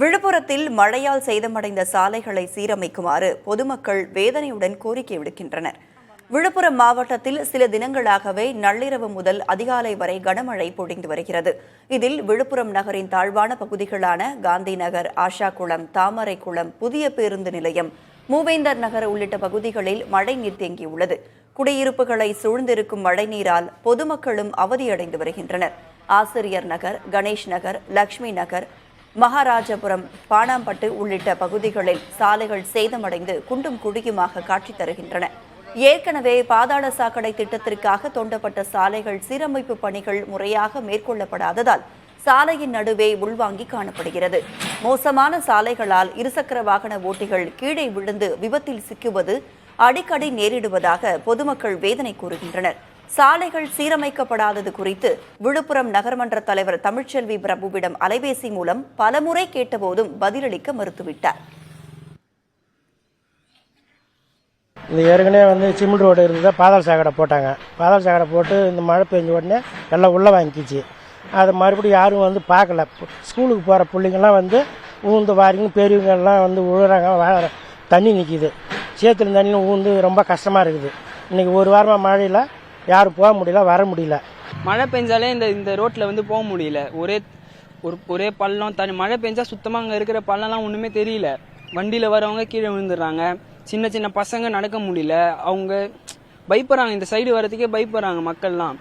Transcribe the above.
விழுப்புரத்தில் மழையால் சேதமடைந்த சாலைகளை சீரமைக்குமாறு பொதுமக்கள் வேதனையுடன் கோரிக்கை விடுக்கின்றனர். விழுப்புரம் மாவட்டத்தில் சில தினங்களாகவே நள்ளிரவு முதல் அதிகாலை வரை கனமழை பொழிந்து வருகிறது. இதில் விழுப்புரம் நகரின் தாழ்வான பகுதிகளான காந்தி நகர், ஆஷாகுளம், தாமரைக்குளம், புதிய பேருந்து நிலையம், மூவேந்தர் நகர் உள்ளிட்ட பகுதிகளில் மழைநீர் தேங்கியுள்ளது. குடியிருப்புகளை சூழ்ந்திருக்கும் மழைநீரால் பொதுமக்களும் அவதியடைந்து வருகின்றனர். ஆசிரியர் நகர், கணேஷ் நகர், லட்சுமி நகர், மகாராஜபுரம், பாணாம்பட்டு உள்ளிட்ட பகுதிகளில் சாலைகள் சேதமடைந்து குண்டும் குழியுமாக காட்சி தருகின்றன. ஏற்கனவே பாதாள சாக்கடை திட்டத்திற்காக தோண்டப்பட்ட சாலைகள் சீரமைப்பு பணிகள் முறையாக மேற்கொள்ளப்படாததால் சாலையின் நடுவே உள்வாங்கி காணப்படுகிறது. மோசமான சாலைகளால் இருசக்கர வாகன ஓட்டிகள் கீழே விழுந்து விபத்தில் சிக்குவது அடிக்கடி நேரிடுவதாக பொதுமக்கள் வேதனை கூறுகின்றனர். சாலைகள் சீரமைக்கப்படாதது குறித்து விழுப்புரம் நகர்மன்ற தலைவர் தமிழ்ச்செல்வி பிரபுவிடம் அலைபேசி மூலம் பலமுறை கேட்டபோதும் பதிலளிக்க மறுத்துவிட்டார். இது ஏற்கனவே சிமெண்ட் ரோடு இருந்ததை பாதாள சாக்கடை போட்டாங்க. பாதாள சாக்கடை போட்டு இந்த மழை பெஞ்ச உடனே எல்லாம் உள்ளே வாங்கிக்கிச்சு. அதை மறுபடியும் யாரும் பார்க்கல. ஸ்கூலுக்கு போகிற பிள்ளைங்கள்லாம் ஊந்து வாரிங்க, பெரியவங்கெல்லாம் விழுறாங்க. தண்ணி நிற்கிது, சேத்துல தண்ணியும் ஊந்து ரொம்ப கஷ்டமாக இருக்குது. இன்றைக்கி ஒரு வாரமாக மழையில் யாரும் போக முடியல, வர முடியல. மழை பெஞ்சாலே இந்த ரோட்டில் போக முடியல. ஒரே பள்ளம் தண்ணி. மழை பெஞ்சா சுத்தமாக அங்கே இருக்கிற பள்ளம்லாம் ஒன்றுமே தெரியல. வண்டியில் வரவங்க கீழே விழுந்துடுறாங்க. சின்ன சின்ன பசங்க நடக்க முடியல. அவங்க பயப்படுறாங்க, இந்த சைடு வரதுக்கே பயப்படுறாங்க மக்கள்லாம்.